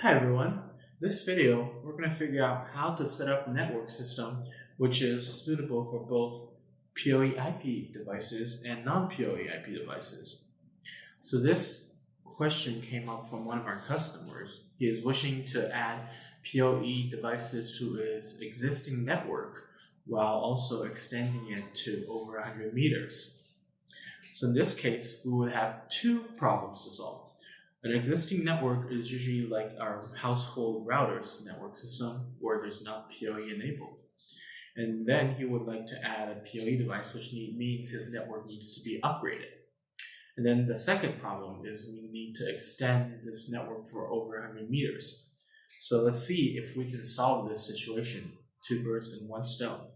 Hi everyone. This video, we're going to figure out how to set up a network system which is suitable for both PoE IP devices and non-PoE IP devices. So this question came up from one of our customers. He is wishing to add PoE devices to his existing network while also extending it to over 100 meters. So in this case, we would have two problems to solve. An existing network is usually like our household router's network system where there's not PoE enabled. And then he would like to add a PoE device, which means his network needs to be upgraded. And then the second problem is we need to extend this network for over 100 meters. So let's see if we can solve this situation, two birds in one stone.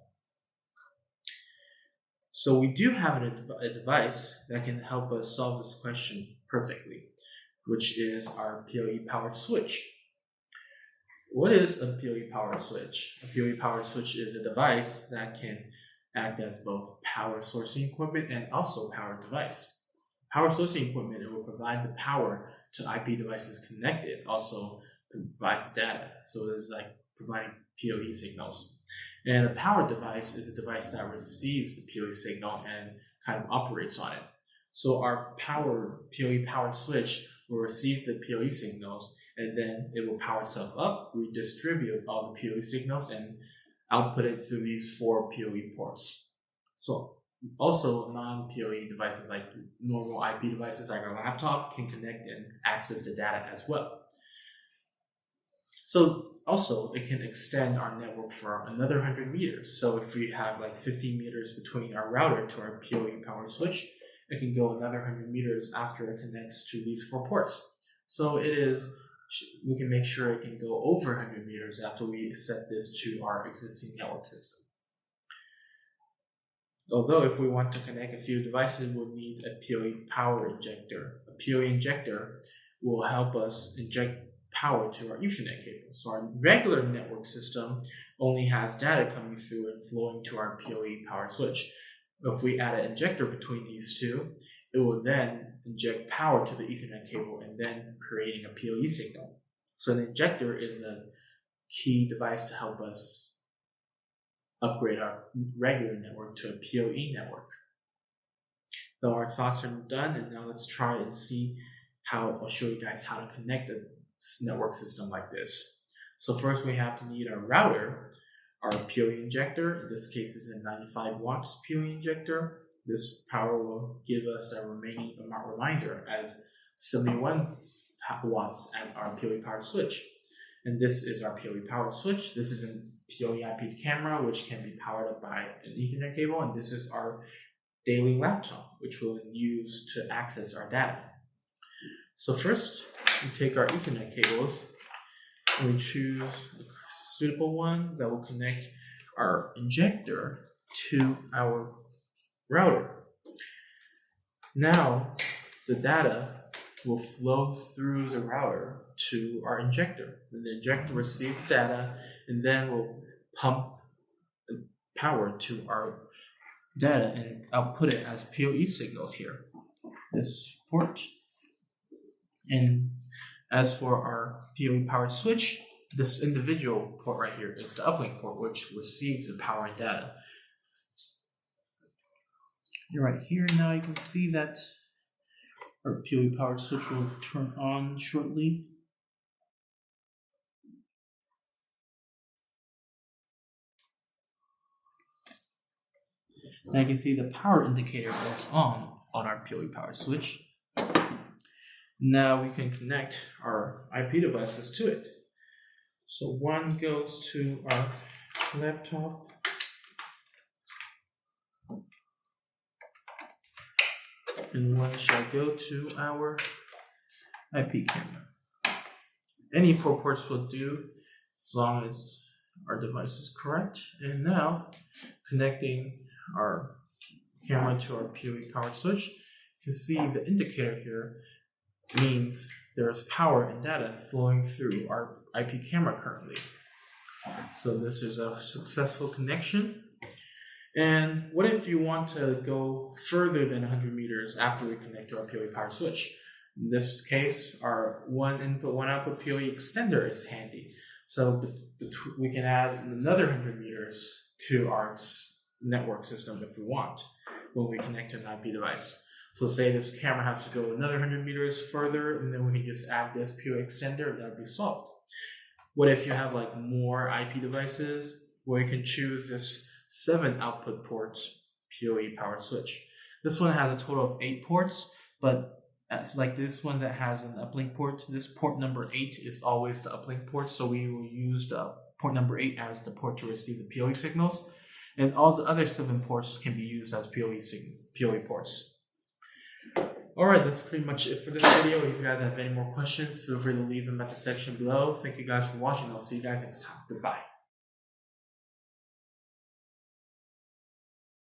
So we do have a device that can help us solve this question perfectly, which is our PoE-powered switch. What is a PoE-powered switch? A PoE-powered switch is a device that can act as both power sourcing equipment and also power device. Power sourcing equipment, it will provide the power to IP devices connected, also provide the data. So it's like providing PoE signals. And a power device is a device that receives the PoE signal and kind of operates on it. So our PoE-powered switch will receive the PoE signals, and then it will power itself up, redistribute all the PoE signals, and output it through these 4 PoE ports. So also non-PoE devices like normal IP devices like our laptop can connect and access the data as well. So also it can extend our network for another 100 meters. So if we have like 50 meters between our router to our PoE-powered switch, it can go another 100 meters after it connects to these 4 ports. So we can make sure it can go over 100 meters after we set this to our existing network system. Although if we want to connect a few devices, we'll need a PoE power injector. A PoE injector will help us inject power to our Ethernet cable. So our regular network system only has data coming through and flowing to our PoE power switch. If we add an injector between these two, it will then inject power to the Ethernet cable and then creating a PoE signal. So the injector is a key device to help us upgrade our regular network to a PoE network. So our thoughts are done, and now let's try and see how I'll show you guys how to connect a network system like this. So first we have to need our router, our PoE injector. In this case is a 95 watts PoE injector. This power will give us a remaining reminder as 71 watts at our PoE powered switch. And this is our PoE powered switch. This is a PoE IP camera, which can be powered up by an Ethernet cable. And this is our daily laptop, which we'll use to access our data. So first, we take our Ethernet cables and we choose a suitable one that will connect our injector to our router. Now, the data will flow through the router to our injector. And the injector receives data and then will pump power to our data and output it as PoE signals here, this port. And as for our PoE powered switch, this individual port right here is the uplink port, which receives the power and data. Right here now you can see that our PoE powered switch will turn on shortly. Now you can see the power indicator is on our PoE powered switch. Now we can connect our IP devices to it. So one goes to our laptop. And one shall go to our IP camera. Any 4 ports will do as long as our device is correct. And now connecting our camera to our PoE powered switch, you can see the indicator here means there is power and data flowing through our IP camera currently. So this is a successful connection. And what if you want to go further than 100 meters after we connect to our PoE power switch? In this case, our one input, one output PoE extender is handy. So we can add another 100 meters to our network system if we want when we connect an IP device. So say this camera has to go another 100 meters further, and then we can just add this PoE extender, and that'll be solved. What if you have like more IP devices? Well, you can choose this 7 output ports PoE powered switch. This one has a total of 8 ports, but it's like this one that has an uplink port. This port number 8 is always the uplink port, so we will use the port number 8 as the port to receive the PoE signals, and all the other 7 ports can be used as PoE ports. Alright, that's pretty much it for this video. If you guys have any more questions, feel free to leave them at the section below. Thank you guys for watching. I'll see you guys next time. Goodbye.